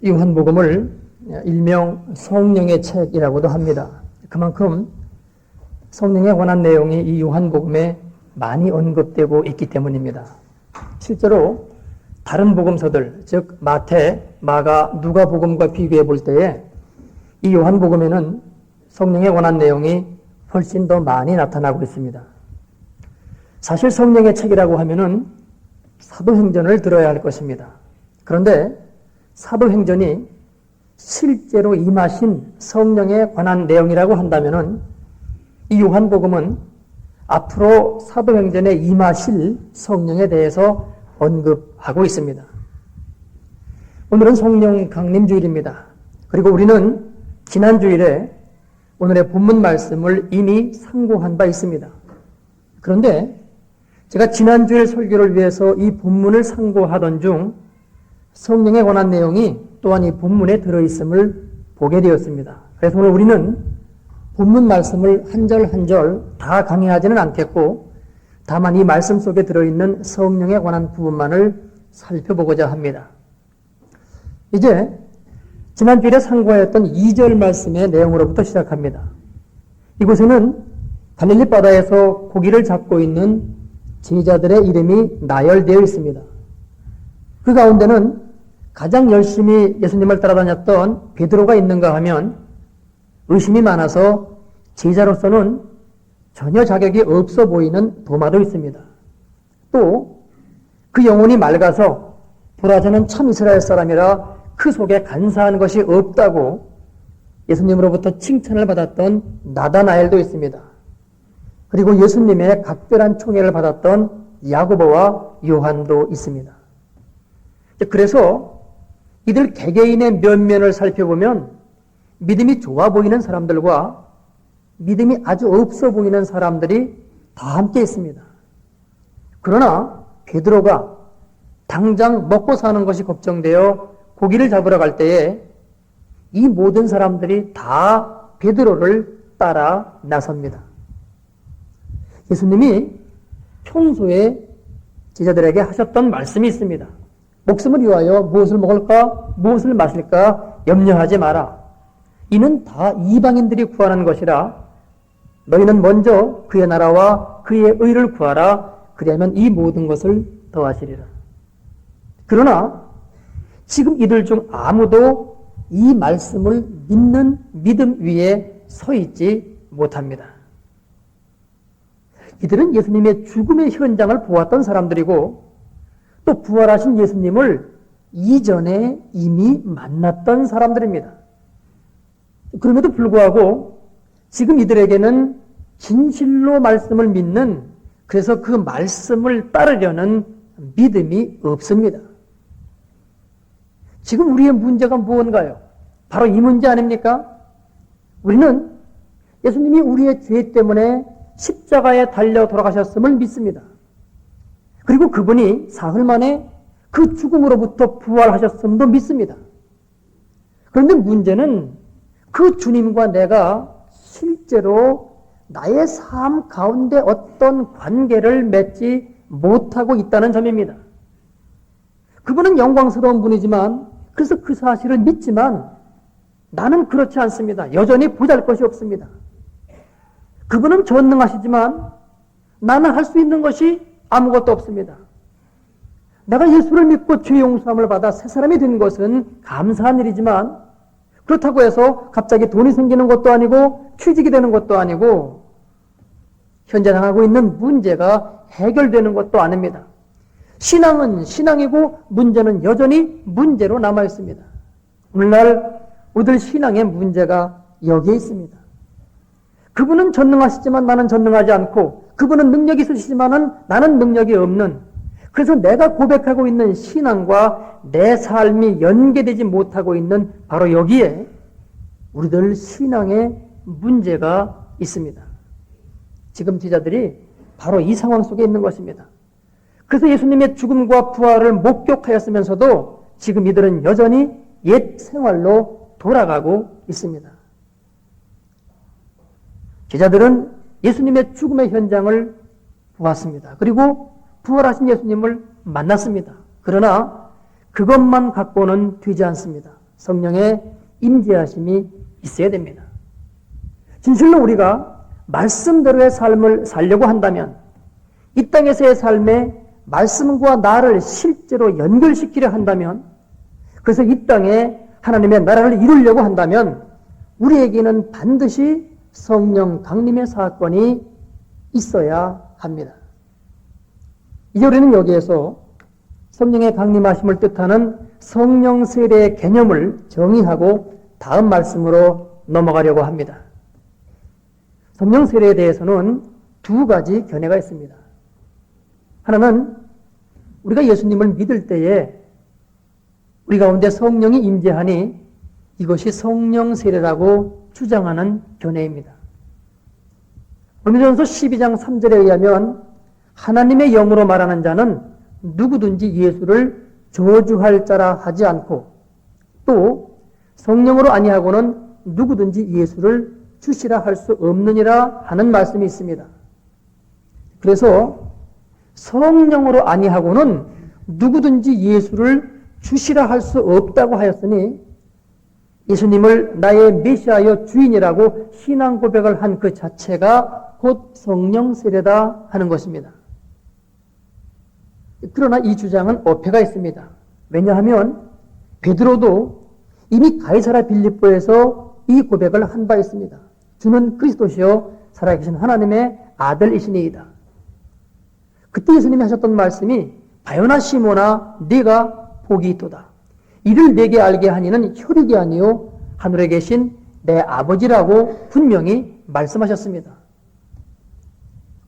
요한복음을 일명 성령의 책이라고도 합니다. 그만큼 성령에 관한 내용이 이 요한복음에 많이 언급되고 있기 때문입니다. 실제로 다른 복음서들, 즉 마태, 마가, 누가복음과 비교해 볼 때에 이 요한복음에는 성령에 관한 내용이 훨씬 더 많이 나타나고 있습니다. 사실 성령의 책이라고 하면은 사도행전을 들어야 할 것입니다. 그런데 사도행전이 실제로 임하신 성령에 관한 내용이라고 한다면은 이 요한복음은 앞으로 사도행전에 임하실 성령에 대해서 언급하고 있습니다. 오늘은 성령 강림주일입니다. 그리고 우리는 지난 주일에 오늘의 본문 말씀을 이미 상고한 바 있습니다. 그런데 제가 지난 주일 설교를 위해서 이 본문을 상고하던 중 성령에 관한 내용이 또한 이 본문에 들어있음을 보게 되었습니다. 그래서 오늘 우리는 본문 말씀을 한 절 한 절 다 강의하지는 않겠고 다만 이 말씀 속에 들어있는 성령에 관한 부분만을 살펴보고자 합니다. 이제 지난 주일에 상고하였던 2절 말씀의 내용으로부터 시작합니다. 이곳에는 갈릴리 바다에서 고기를 잡고 있는 제자들의 이름이 나열되어 있습니다. 그 가운데는 가장 열심히 예수님을 따라다녔던 베드로가 있는가 하면 의심이 많아서 제자로서는 전혀 자격이 없어 보이는 도마도 있습니다. 또 그 영혼이 맑아서 보라 저는 참 이스라엘 사람이라 그 속에 간사한 것이 없다고 예수님으로부터 칭찬을 받았던 나다나엘도 있습니다. 그리고 예수님의 각별한 총애를 받았던 야고보와 요한도 있습니다. 그래서 이들 개개인의 면면을 살펴보면 믿음이 좋아 보이는 사람들과 믿음이 아주 없어 보이는 사람들이 다 함께 있습니다. 그러나 베드로가 당장 먹고 사는 것이 걱정되어 고기를 잡으러 갈 때에 이 모든 사람들이 다 베드로를 따라 나섭니다. 예수님이 평소에 제자들에게 하셨던 말씀이 있습니다. 목숨을 위하여 무엇을 먹을까, 무엇을 마실까 염려하지 마라. 이는 다 이방인들이 구하는 것이라 너희는 먼저 그의 나라와 그의 의를 구하라. 그리하면 이 모든 것을 더하시리라. 그러나 지금 이들 중 아무도 이 말씀을 믿는 믿음 위에 서 있지 못합니다. 이들은 예수님의 죽음의 현장을 보았던 사람들이고 또 부활하신 예수님을 이전에 이미 만났던 사람들입니다. 그럼에도 불구하고 지금 이들에게는 진실로 말씀을 믿는, 그래서 그 말씀을 따르려는 믿음이 없습니다. 지금 우리의 문제가 무언가요? 바로 이 문제 아닙니까? 우리는 예수님이 우리의 죄 때문에 십자가에 달려 돌아가셨음을 믿습니다. 그리고 그분이 사흘 만에 그 죽음으로부터 부활하셨음도 믿습니다. 그런데 문제는 그 주님과 내가 실제로 나의 삶 가운데 어떤 관계를 맺지 못하고 있다는 점입니다. 그분은 영광스러운 분이지만, 그래서 그 사실을 믿지만 나는 그렇지 않습니다. 여전히 보잘것이 없습니다. 그분은 전능하시지만 나는 할 수 있는 것이 아무것도 없습니다. 내가 예수를 믿고 죄 용서함을 받아 새 사람이 된 것은 감사한 일이지만 그렇다고 해서 갑자기 돈이 생기는 것도 아니고 취직이 되는 것도 아니고 현재 당하고 있는 문제가 해결되는 것도 아닙니다. 신앙은 신앙이고 문제는 여전히 문제로 남아 있습니다. 오늘날 우리들 신앙의 문제가 여기에 있습니다. 그분은 전능하시지만 나는 전능하지 않고, 그분은 능력이 있으시지만 나는 능력이 없는, 그래서 내가 고백하고 있는 신앙과 내 삶이 연계되지 못하고 있는 바로 여기에 우리들 신앙의 문제가 있습니다. 지금 제자들이 바로 이 상황 속에 있는 것입니다. 그래서 예수님의 죽음과 부활을 목격하였으면서도 지금 이들은 여전히 옛 생활로 돌아가고 있습니다. 제자들은 예수님의 죽음의 현장을 보았습니다. 그리고 부활하신 예수님을 만났습니다. 그러나 그것만 갖고는 되지 않습니다. 성령의 임재하심이 있어야 됩니다. 진실로 우리가 말씀대로의 삶을 살려고 한다면 이 땅에서의 삶에 말씀과 나를 실제로 연결시키려 한다면 그래서 이 땅에 하나님의 나라를 이루려고 한다면 우리에게는 반드시 성령 강림의 사건이 있어야 합니다. 이제 우리는 여기에서 성령의 강림하심을 뜻하는 성령 세례의 개념을 정의하고 다음 말씀으로 넘어가려고 합니다. 성령 세례에 대해서는 두 가지 견해가 있습니다. 하나는 우리가 예수님을 믿을 때에 우리 가운데 성령이 임재하니 이것이 성령 세례라고 주장하는 견해입니다. 로마전서 12장 3절에 의하면 하나님의 영으로 말하는 자는 누구든지 예수를 저주할 자라 하지 않고 또 성령으로 아니하고는 누구든지 예수를 주시라 할 수 없느니라 하는 말씀이 있습니다. 그래서 성령으로 아니하고는 누구든지 예수를 주시라 할 수 없다고 하였으니 예수님을 나의 메시아여 주인이라고 신앙 고백을 한 그 자체가 곧 성령 세례다 하는 것입니다. 그러나 이 주장은 어폐가 있습니다. 왜냐하면 베드로도 이미 가이사라 빌립보에서 이 고백을 한 바 있습니다. 주는 그리스도시요 살아계신 하나님의 아들이시니이다. 그때 예수님이 하셨던 말씀이 바요나 시몬아 네가 복이 있도다. 이를 내게 알게 하니는 혈육이 아니요 하늘에 계신 내 아버지라고 분명히 말씀하셨습니다.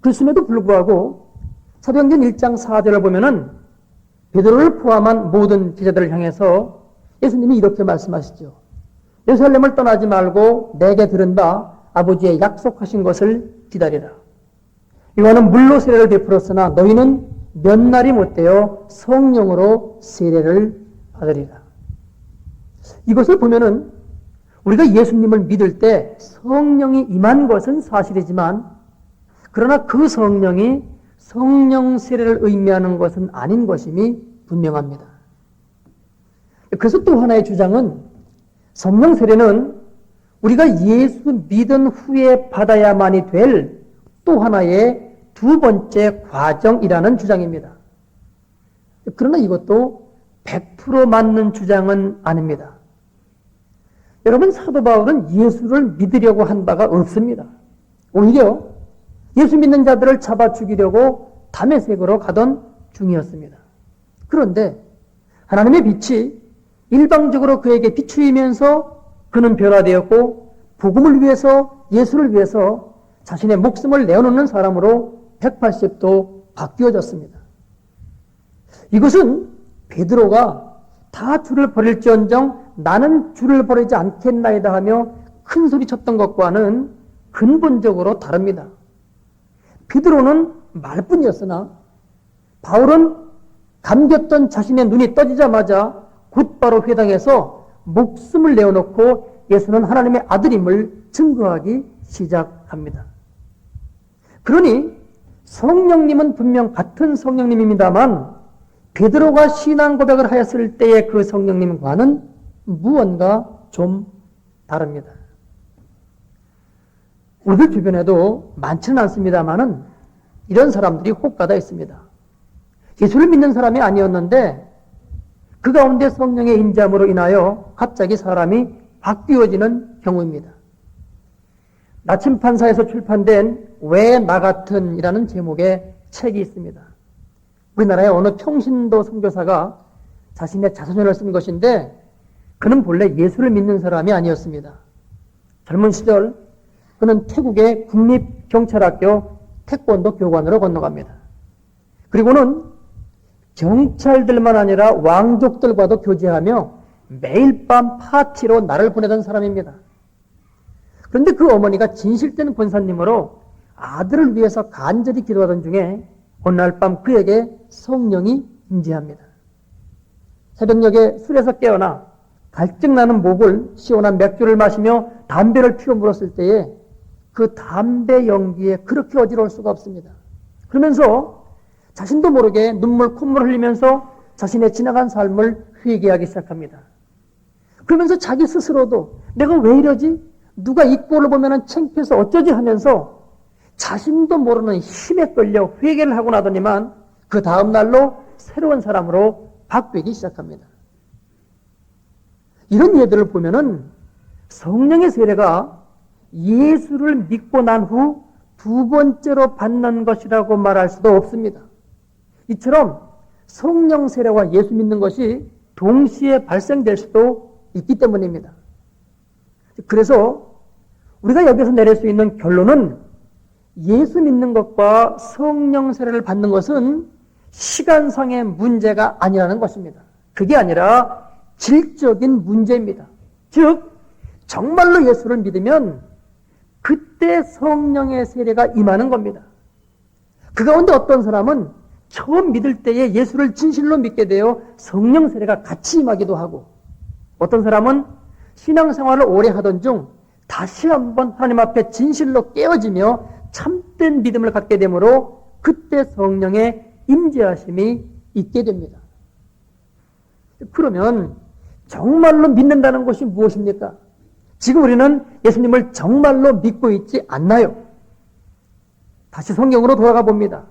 그랬음에도 불구하고 사도행전 1장 4절을 보면은 베드로를 포함한 모든 제자들을 향해서 예수님이 이렇게 말씀하시죠. 예루살렘을 떠나지 말고 내게 들은 바 아버지의 약속하신 것을 기다리라. 요한은 물로 세례를 베풀었으나 너희는 몇 날이 못되어 성령으로 세례를 받으리라. 이것을 보면은 우리가 예수님을 믿을 때 성령이 임한 것은 사실이지만 그러나 그 성령이 성령 세례를 의미하는 것은 아닌 것임이 분명합니다. 그래서 또 하나의 주장은 성령 세례는 우리가 예수 믿은 후에 받아야만이 될 또 하나의 두 번째 과정이라는 주장입니다. 그러나 이것도 100% 맞는 주장은 아닙니다. 여러분, 사도 바울은 예수를 믿으려고 한 바가 없습니다. 오히려 예수 믿는 자들을 잡아 죽이려고 다메섹으로 가던 중이었습니다. 그런데 하나님의 빛이 일방적으로 그에게 비추이면서 그는 변화되었고 복음을 위해서 예수를 위해서 자신의 목숨을 내어놓는 사람으로 180도 바뀌어졌습니다. 이것은 베드로가 다 주를 버릴지언정 나는 주를 버리지 않겠나이다 하며 큰 소리 쳤던 것과는 근본적으로 다릅니다. 베드로는 말뿐이었으나 바울은 감겼던 자신의 눈이 떠지자마자 곧바로 회당에서 목숨을 내어놓고 예수는 하나님의 아들임을 증거하기 시작합니다. 그러니 성령님은 분명 같은 성령님입니다만 베드로가 신앙 고백을 하였을 때의 그 성령님과는 무언가 좀 다릅니다. 우리들 주변에도 많지는 않습니다만은 이런 사람들이 혹가다 있습니다. 예수를 믿는 사람이 아니었는데 그 가운데 성령의 인자함으로 인하여 갑자기 사람이 바뀌어지는 경우입니다. 나침판사에서 출판된 왜 나 같은 이라는 제목의 책이 있습니다. 우리나라의 어느 평신도 선교사가 자신의 자서전을 쓴 것인데 그는 본래 예수를 믿는 사람이 아니었습니다. 젊은 시절 그는 태국의 국립경찰학교 태권도 교관으로 건너갑니다. 그리고는 경찰들만 아니라 왕족들과도 교제하며 매일 밤 파티로 날을 보내던 사람입니다. 그런데 그 어머니가 진실된 권사님으로 아들을 위해서 간절히 기도하던 중에 어느 날 밤 그에게 성령이 임재합니다. 새벽녘에 술에서 깨어나 갈증나는 목을 시원한 맥주를 마시며 담배를 피워 물었을 때에 그 담배 연기에 그렇게 어지러울 수가 없습니다. 그러면서 자신도 모르게 눈물 콧물을 흘리면서 자신의 지나간 삶을 회개하기 시작합니다. 그러면서 자기 스스로도 내가 왜 이러지? 누가 이 꼴을 보면 창피해서 어쩌지 하면서 자신도 모르는 힘에 끌려 회개를 하고 나더니만 그 다음 날로 새로운 사람으로 바뀌기 시작합니다. 이런 예들을 보면은 성령의 세례가 예수를 믿고 난 후 두 번째로 받는 것이라고 말할 수도 없습니다. 이처럼 성령 세례와 예수 믿는 것이 동시에 발생될 수도 있기 때문입니다. 그래서 우리가 여기서 내릴 수 있는 결론은 예수 믿는 것과 성령 세례를 받는 것은 시간상의 문제가 아니라는 것입니다. 그게 아니라 질적인 문제입니다. 즉 정말로 예수를 믿으면 그때 성령의 세례가 임하는 겁니다. 그 가운데 어떤 사람은 처음 믿을 때에 예수를 진실로 믿게 되어 성령 세례가 같이 임하기도 하고, 어떤 사람은 신앙생활을 오래 하던 중 다시 한번 하나님 앞에 진실로 깨어지며 참된 믿음을 갖게 되므로 그때 성령의 임재하심이 있게 됩니다. 그러면 정말로 믿는다는 것이 무엇입니까? 지금 우리는 예수님을 정말로 믿고 있지 않나요? 다시 성경으로 돌아가 봅니다.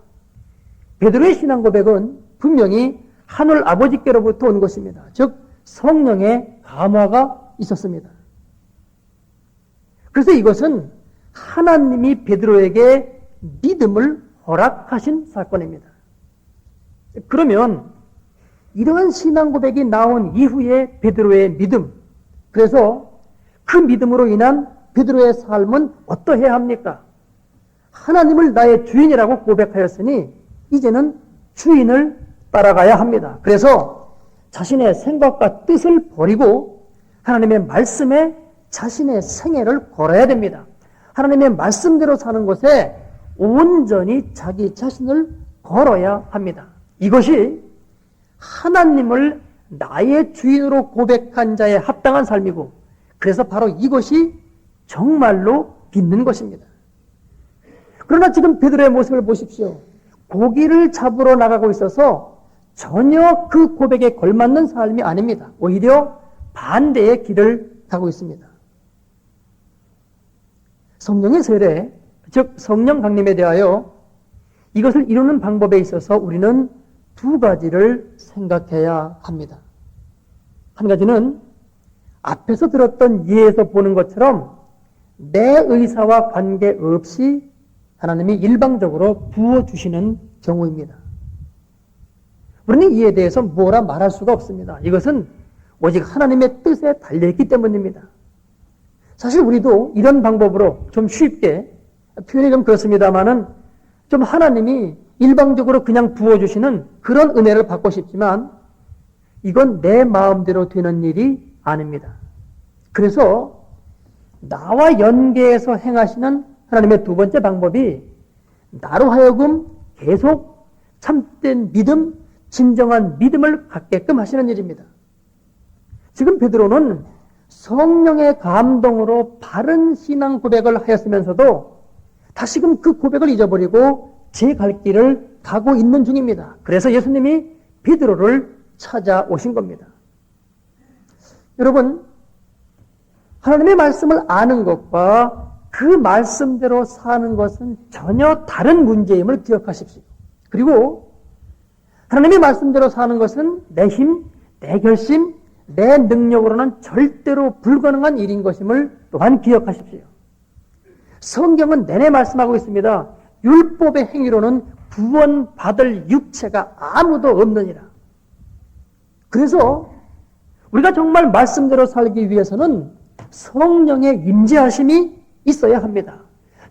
베드로의 신앙 고백은 분명히 하늘 아버지께로부터 온 것입니다. 즉 성령의 감화가 있었습니다. 그래서 이것은 하나님이 베드로에게 믿음을 허락하신 사건입니다. 그러면 이러한 신앙 고백이 나온 이후에 베드로의 믿음, 그래서 그 믿음으로 인한 베드로의 삶은 어떠해야 합니까? 하나님을 나의 주인이라고 고백하였으니 이제는 주인을 따라가야 합니다. 그래서 자신의 생각과 뜻을 버리고 하나님의 말씀에 자신의 생애를 걸어야 됩니다. 하나님의 말씀대로 사는 것에 온전히 자기 자신을 걸어야 합니다. 이것이 하나님을 나의 주인으로 고백한 자의 합당한 삶이고, 그래서 바로 이것이 정말로 믿는 것입니다. 그러나 지금 베드로의 모습을 보십시오. 고기를 잡으러 나가고 있어서 전혀 그 고백에 걸맞는 삶이 아닙니다. 오히려 반대의 길을 가고 있습니다. 성령의 세례, 즉 성령 강림에 대하여 이것을 이루는 방법에 있어서 우리는 두 가지를 생각해야 합니다. 한 가지는 앞에서 들었던 예에서 보는 것처럼 내 의사와 관계없이 하나님이 일방적으로 부어주시는 경우입니다. 우리는 이에 대해서 뭐라 말할 수가 없습니다. 이것은 오직 하나님의 뜻에 달려있기 때문입니다. 사실 우리도 이런 방법으로 좀 쉽게, 표현이 좀 그렇습니다만은 좀 하나님이 일방적으로 그냥 부어주시는 그런 은혜를 받고 싶지만 이건 내 마음대로 되는 일이 아닙니다. 그래서 나와 연계해서 행하시는 하나님의 두 번째 방법이 나로 하여금 계속 참된 믿음, 진정한 믿음을 갖게끔 하시는 일입니다. 지금 베드로는 성령의 감동으로 바른 신앙 고백을 하였으면서도 다시금 그 고백을 잊어버리고 제 갈 길을 가고 있는 중입니다. 그래서 예수님이 베드로를 찾아오신 겁니다. 여러분, 하나님의 말씀을 아는 것과 그 말씀대로 사는 것은 전혀 다른 문제임을 기억하십시오. 그리고 하나님의 말씀대로 사는 것은 내 힘, 내 결심, 내 능력으로는 절대로 불가능한 일인 것임을 또한 기억하십시오. 성경은 내내 말씀하고 있습니다. 율법의 행위로는 구원받을 육체가 아무도 없느니라. 그래서 우리가 정말 말씀대로 살기 위해서는 성령의 임재하심이 있어야 합니다.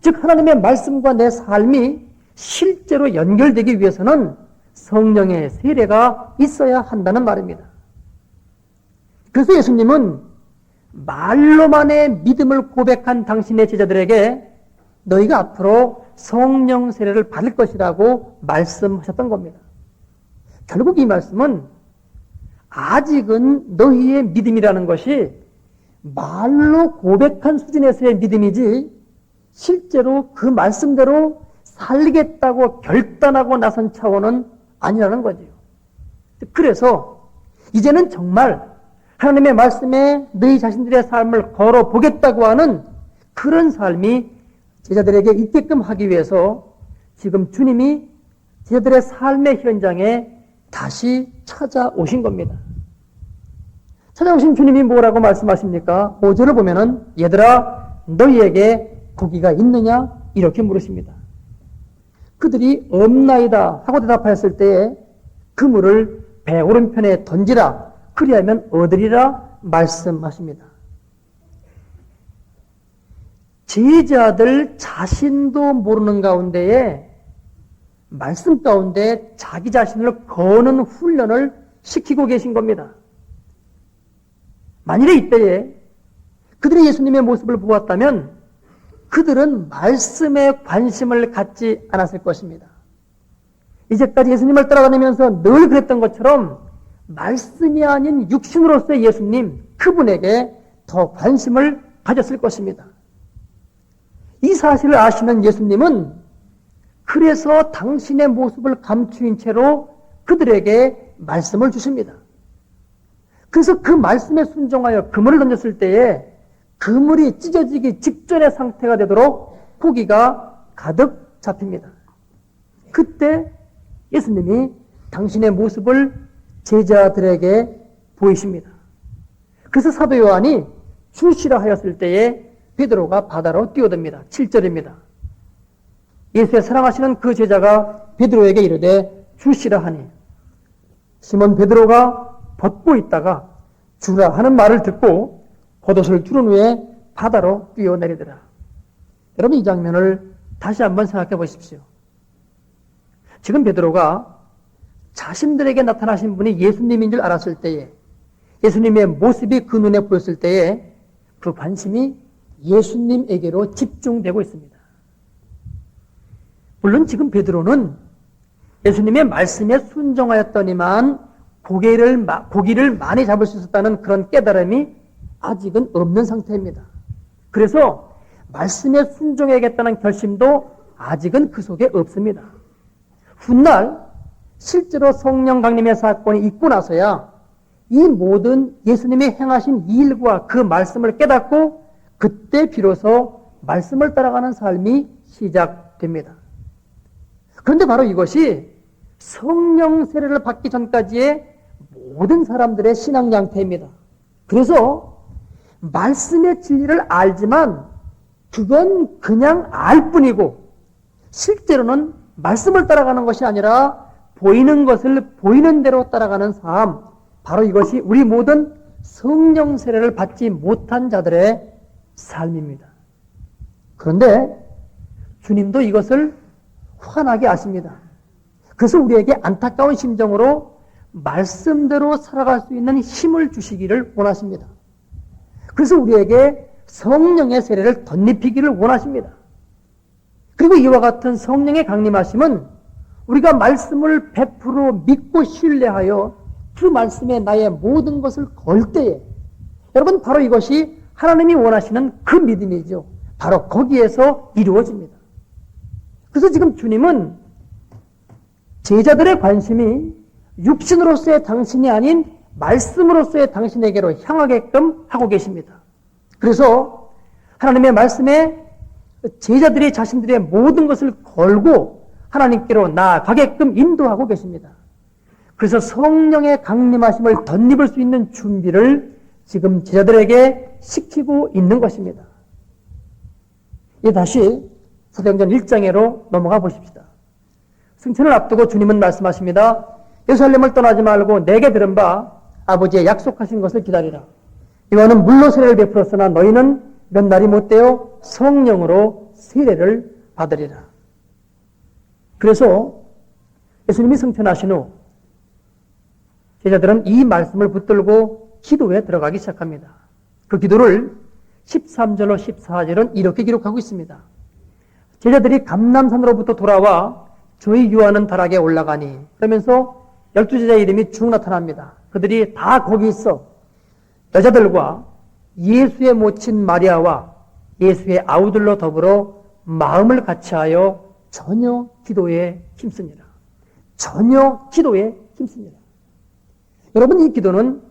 즉 하나님의 말씀과 내 삶이 실제로 연결되기 위해서는 성령의 세례가 있어야 한다는 말입니다. 그래서 예수님은 말로만의 믿음을 고백한 당신의 제자들에게 너희가 앞으로 성령 세례를 받을 것이라고 말씀하셨던 겁니다. 결국 이 말씀은 아직은 너희의 믿음이라는 것이 말로 고백한 수준에서의 믿음이지 실제로 그 말씀대로 살겠다고 결단하고 나선 차원은 아니라는 거죠. 그래서 이제는 정말 하나님의 말씀에 너희 자신들의 삶을 걸어보겠다고 하는 그런 삶이 제자들에게 있게끔 하기 위해서 지금 주님이 제자들의 삶의 현장에 다시 찾아오신 겁니다. 찾아오신 주님이 뭐라고 말씀하십니까? 5절을 보면은 얘들아 너희에게 고기가 있느냐? 이렇게 물으십니다. 그들이 없나이다 하고 대답하였을 때에 그물을 배 오른편에 던지라 그리하면 얻으리라 말씀하십니다. 제자들 자신도 모르는 가운데에 말씀 가운데 자기 자신을 거는 훈련을 시키고 계신 겁니다. 만일에 이때에 그들이 예수님의 모습을 보았다면 그들은 말씀에 관심을 갖지 않았을 것입니다. 이제까지 예수님을 따라다니면서 늘 그랬던 것처럼 말씀이 아닌 육신으로서의 예수님, 그분에게 더 관심을 가졌을 것입니다. 이 사실을 아시는 예수님은 그래서 당신의 모습을 감추인 채로 그들에게 말씀을 주십니다. 그래서 그 말씀에 순종하여 그물을 던졌을 때에 그물이 찢어지기 직전의 상태가 되도록 고기가 가득 잡힙니다. 그때 예수님이 당신의 모습을 제자들에게 보이십니다. 그래서 사도 요한이 주시라 하였을 때에 베드로가 바다로 뛰어듭니다. 7절입니다. 예수의 사랑하시는 그 제자가 베드로에게 이르되 주시라 하니 시몬 베드로가 벗고 있다가 주라 하는 말을 듣고 겉옷을 두른 후에 바다로 뛰어내리더라. 여러분 이 장면을 다시 한번 생각해 보십시오. 지금 베드로가 자신들에게 나타나신 분이 예수님인 줄 알았을 때에 예수님의 모습이 그 눈에 보였을 때에 그 관심이 예수님에게로 집중되고 있습니다. 물론 지금 베드로는 예수님의 말씀에 순종하였더니만 고기를 많이 잡을 수 있었다는 그런 깨달음이 아직은 없는 상태입니다. 그래서 말씀에 순종해야겠다는 결심도 아직은 그 속에 없습니다. 훗날 실제로 성령 강림의 사건이 있고 나서야 이 모든 예수님이 행하신 이 일과 그 말씀을 깨닫고 그때 비로소 말씀을 따라가는 삶이 시작됩니다. 그런데 바로 이것이 성령 세례를 받기 전까지의 모든 사람들의 신앙 양태입니다. 그래서 말씀의 진리를 알지만 그건 그냥 알 뿐이고 실제로는 말씀을 따라가는 것이 아니라 보이는 것을 보이는 대로 따라가는 삶, 바로 이것이 우리 모든 성령 세례를 받지 못한 자들의 삶입니다. 그런데 주님도 이것을 환하게 아십니다. 그래서 우리에게 안타까운 심정으로 말씀대로 살아갈 수 있는 힘을 주시기를 원하십니다. 그래서 우리에게 성령의 세례를 덧입히기를 원하십니다. 그리고 이와 같은 성령의 강림하심은 우리가 말씀을 100% 믿고 신뢰하여 그 말씀에 나의 모든 것을 걸 때에 여러분 바로 이것이 하나님이 원하시는 그 믿음이죠. 바로 거기에서 이루어집니다. 그래서 지금 주님은 제자들의 관심이 육신으로서의 당신이 아닌 말씀으로서의 당신에게로 향하게끔 하고 계십니다. 그래서 하나님의 말씀에 제자들이 자신들의 모든 것을 걸고 하나님께로 나아가게끔 인도하고 계십니다. 그래서 성령의 강림하심을 덧입을 수 있는 준비를 지금 제자들에게 시키고 있는 것입니다. 이제 다시 사도행전 1장으로 넘어가 보십시다. 승천을 앞두고 주님은 말씀하십니다. 예루살렘을 떠나지 말고 내게 들은 바 아버지의 약속하신 것을 기다리라. 요한은 물로 세례를 베풀었으나 너희는 몇 날이 못되어 성령으로 세례를 받으리라. 그래서 예수님이 승천하신 후 제자들은 이 말씀을 붙들고 기도에 들어가기 시작합니다. 그 기도를 13절로 14절은 이렇게 기록하고 있습니다. 제자들이 감람산으로부터 돌아와 저희 요한은 다락에 올라가니 그러면서 12제자의 이름이 쭉 나타납니다. 그들이 다 거기 있어 여자들과 예수의 모친 마리아와 예수의 아우들로 더불어 마음을 같이하여 전혀 기도에 힘씁니다. 전혀 기도에 힘씁니다. 여러분 이 기도는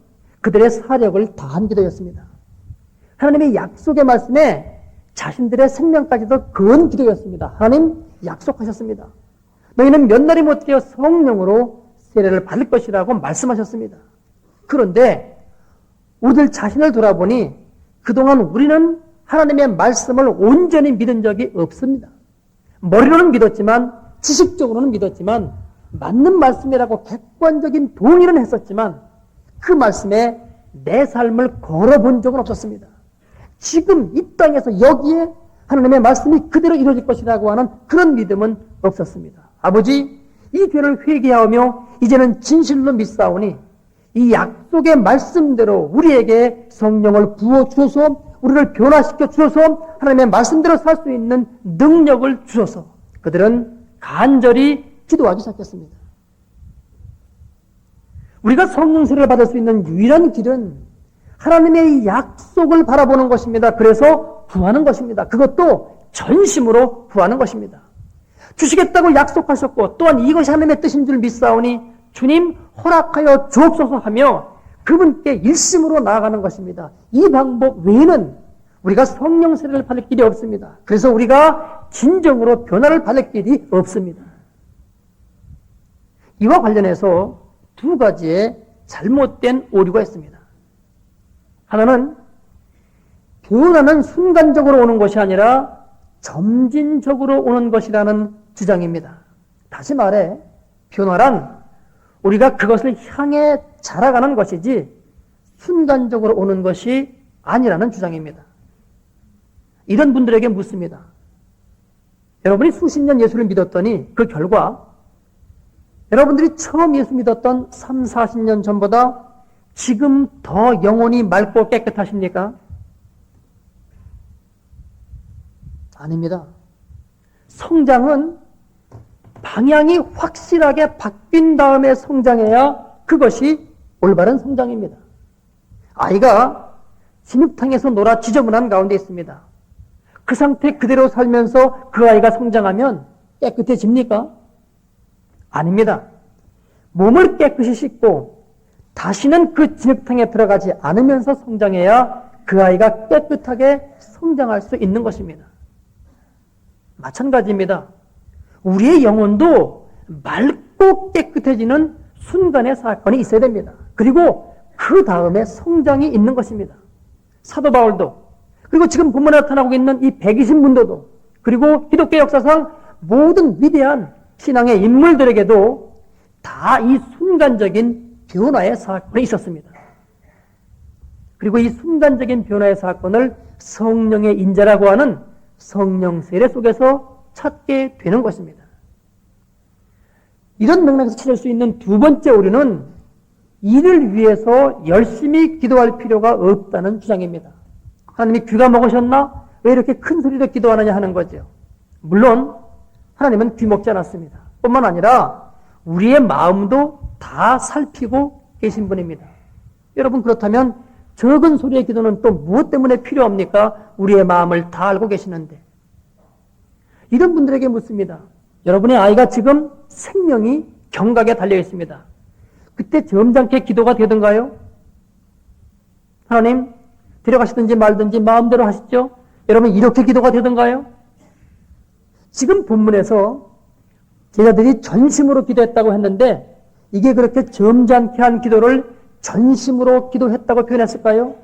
그들의 사력을 다한 기도였습니다. 하나님의 약속의 말씀에 자신들의 생명까지도 건 기도였습니다. 하나님 약속하셨습니다. 너희는 몇 날이 못되어 성령으로 세례를 받을 것이라고 말씀하셨습니다. 그런데 우리들 자신을 돌아보니 그동안 우리는 하나님의 말씀을 온전히 믿은 적이 없습니다. 머리로는 믿었지만, 지식적으로는 믿었지만, 맞는 말씀이라고 객관적인 동의는 했었지만 그 말씀에 내 삶을 걸어본 적은 없었습니다. 지금 이 땅에서 여기에 하나님의 말씀이 그대로 이루어질 것이라고 하는 그런 믿음은 없었습니다. 아버지, 이 죄를 회개하며 이제는 진실로 믿사오니 이 약속의 말씀대로 우리에게 성령을 부어주셔서 우리를 변화시켜 주셔서 하나님의 말씀대로 살 수 있는 능력을 주셔서 그들은 간절히 기도하기 시작했습니다. 우리가 성령 세례를 받을 수 있는 유일한 길은 하나님의 약속을 바라보는 것입니다. 그래서 구하는 것입니다. 그것도 전심으로 구하는 것입니다. 주시겠다고 약속하셨고 또한 이것이 하나님의 뜻인 줄 믿사오니 주님 허락하여 주옵소서 하며 그분께 일심으로 나아가는 것입니다. 이 방법 외에는 우리가 성령 세례를 받을 길이 없습니다. 그래서 우리가 진정으로 변화를 받을 길이 없습니다. 이와 관련해서 두 가지의 잘못된 오류가 있습니다. 하나는 변화는 순간적으로 오는 것이 아니라 점진적으로 오는 것이라는 주장입니다. 다시 말해 변화란 우리가 그것을 향해 자라가는 것이지 순간적으로 오는 것이 아니라는 주장입니다. 이런 분들에게 묻습니다. 여러분이 수십 년 예수를 믿었더니 그 결과 여러분들이 처음 예수 믿었던 3, 40년 전보다 지금 더 영혼이 맑고 깨끗하십니까? 아닙니다. 성장은 방향이 확실하게 바뀐 다음에 성장해야 그것이 올바른 성장입니다. 아이가 진흙탕에서 놀아 지저분한 가운데 있습니다. 그 상태 그대로 살면서 그 아이가 성장하면 깨끗해집니까? 아닙니다. 몸을 깨끗이 씻고 다시는 그 진흙탕에 들어가지 않으면서 성장해야 그 아이가 깨끗하게 성장할 수 있는 것입니다. 마찬가지입니다. 우리의 영혼도 맑고 깨끗해지는 순간의 사건이 있어야 됩니다. 그리고 그 다음에 성장이 있는 것입니다. 사도 바울도 그리고 지금 본문에 나타나고 있는 이 120문도도 그리고 기독교 역사상 모든 위대한 신앙의 인물들에게도 다 이 순간적인 변화의 사건이 있었습니다. 그리고 이 순간적인 변화의 사건을 성령의 인자라고 하는 성령 세례 속에서 찾게 되는 것입니다. 이런 맥락에서 찾을 수 있는 두 번째 오류는 이를 위해서 열심히 기도할 필요가 없다는 주장입니다. 하나님이 귀가 먹으셨나? 왜 이렇게 큰 소리로 기도하느냐 하는 거죠. 물론 하나님은 귀 먹지 않았습니다. 뿐만 아니라 우리의 마음도 다 살피고 계신 분입니다. 여러분 그렇다면 적은 소리의 기도는 또 무엇 때문에 필요합니까? 우리의 마음을 다 알고 계시는데. 이런 분들에게 묻습니다. 여러분의 아이가 지금 생명이 경각에 달려 있습니다. 그때 점잖게 기도가 되던가요? 하나님 데려가시든지 말든지 마음대로 하시죠. 여러분 이렇게 기도가 되던가요? 지금 본문에서 제자들이 전심으로 기도했다고 했는데 이게 그렇게 점잖게 한 기도를 전심으로 기도했다고 표현했을까요?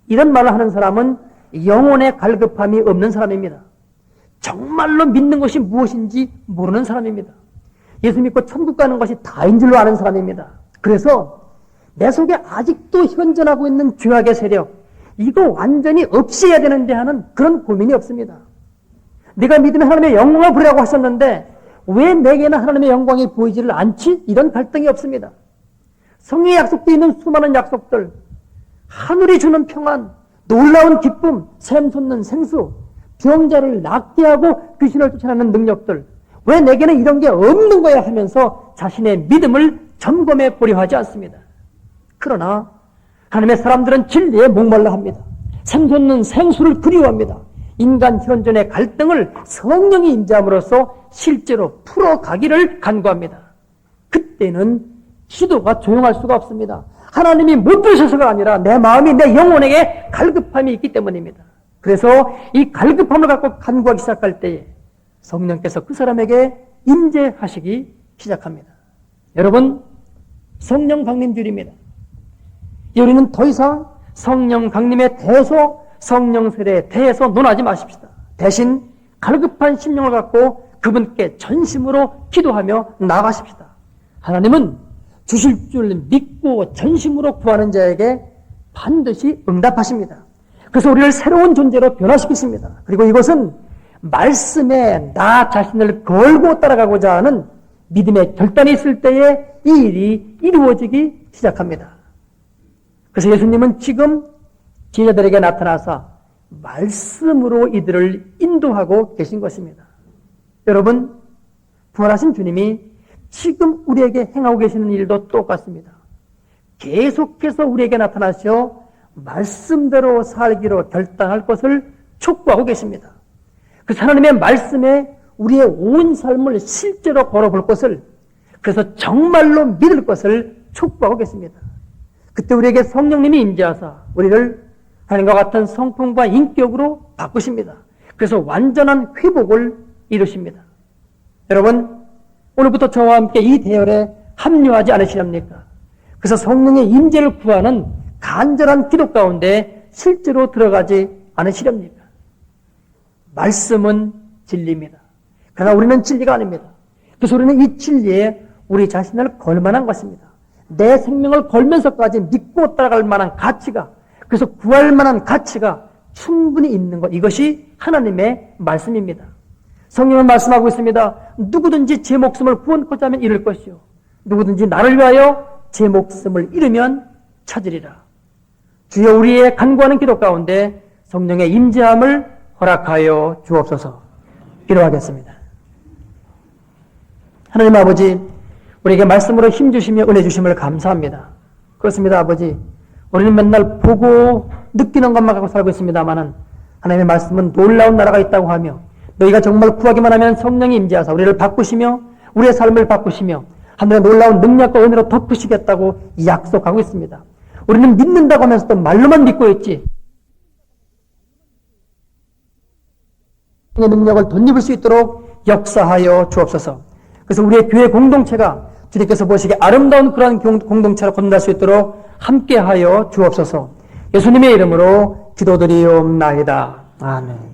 이런 말을 하는 사람은 영혼의 갈급함이 없는 사람입니다. 정말로 믿는 것이 무엇인지 모르는 사람입니다. 예수 믿고 천국 가는 것이 다인 줄로 아는 사람입니다. 그래서 내 속에 아직도 현존하고 있는 죄악의 세력, 이거 완전히 없애야 되는데 하는 그런 고민이 없습니다. 네가 믿으면 하나님의 영광을 보리라고 하셨는데 왜 내게는 하나님의 영광이 보이지를 않지? 이런 갈등이 없습니다. 성령의 약속되어 있는 수많은 약속들, 하늘이 주는 평안, 놀라운 기쁨, 샘솟는 생수, 병자를 낫게 하고 귀신을 쫓아내는 능력들, 왜 내게는 이런 게 없는 거야 하면서 자신의 믿음을 점검해 보려 하지 않습니다. 그러나 하나님의 사람들은 진리에 목말라 합니다. 샘솟는 생수를 그리워합니다. 인간 현존의 갈등을 성령이 임재함으로써 실제로 풀어가기를 간구합니다. 그때는 기도가 조용할 수가 없습니다. 하나님이 못 들으셔서가 아니라 내 마음이, 내 영혼에게 갈급함이 있기 때문입니다. 그래서 이 갈급함을 갖고 간구하기 시작할 때에 성령께서 그 사람에게 임재하시기 시작합니다. 여러분, 성령 강림 주일입니다. 우리는 더 이상 성령 강림에 대해서, 성령 세례에 대해서 논하지 마십시다. 대신 갈급한 심령을 갖고 그분께 전심으로 기도하며 나아가십시다. 하나님은 주실 줄 믿고 전심으로 구하는 자에게 반드시 응답하십니다. 그래서 우리를 새로운 존재로 변화시키십니다. 그리고 이것은 말씀에 나 자신을 걸고 따라가고자 하는 믿음의 결단이 있을 때에 이 일이 이루어지기 시작합니다. 그래서 예수님은 지금 제자들에게 나타나서 말씀으로 이들을 인도하고 계신 것입니다. 여러분, 부활하신 주님이 지금 우리에게 행하고 계시는 일도 똑같습니다. 계속해서 우리에게 나타나셔 말씀대로 살기로 결단할 것을 촉구하고 계십니다. 그 하나님의 말씀에 우리의 온 삶을 실제로 걸어볼 것을, 그래서 정말로 믿을 것을 촉구하고 계십니다. 그때 우리에게 성령님이 임재하사 우리를 하나님과 같은 성품과 인격으로 바꾸십니다. 그래서 완전한 회복을 이루십니다. 여러분, 오늘부터 저와 함께 이 대열에 합류하지 않으시렵니까? 그래서 성령의 임재를 구하는 간절한 기도 가운데 실제로 들어가지 않으시렵니까? 말씀은 진리입니다. 그러나 우리는 진리가 아닙니다. 그래서 우리는 이 진리에 우리 자신을 걸 만한 것입니다. 내 생명을 걸면서까지 믿고 따라갈 만한 가치가, 그래서 구할 만한 가치가 충분히 있는 것, 이것이 하나님의 말씀입니다. 성령은 말씀하고 있습니다. 누구든지 제 목숨을 구원코자 하면 잃을 것이요, 누구든지 나를 위하여 제 목숨을 잃으면 찾으리라. 주여, 우리의 간구하는 기도 가운데 성령의 임재함을 허락하여 주옵소서. 기도하겠습니다. 하나님 아버지, 우리에게 말씀으로 힘주시며 은혜 주심을 감사합니다. 그렇습니다, 아버지. 우리는 맨날 보고 느끼는 것만 갖고 살고 있습니다만은 하나님의 말씀은 놀라운 나라가 있다고 하며, 너희가 정말 구하기만 하면 성령이 임재하사 우리를 바꾸시며 우리의 삶을 바꾸시며 하늘의 놀라운 능력과 은혜로 덮으시겠다고 약속하고 있습니다. 우리는 믿는다고 하면서도 말로만 믿고 있지, 능력을 덧입을 수 있도록 역사하여 주옵소서. 그래서 우리의 교회 공동체가 주님께서 보시기에 아름다운 그러한 공동체로 건너갈 수 있도록 함께하여 주옵소서. 예수님의 이름으로 기도드리옵나이다. 아멘.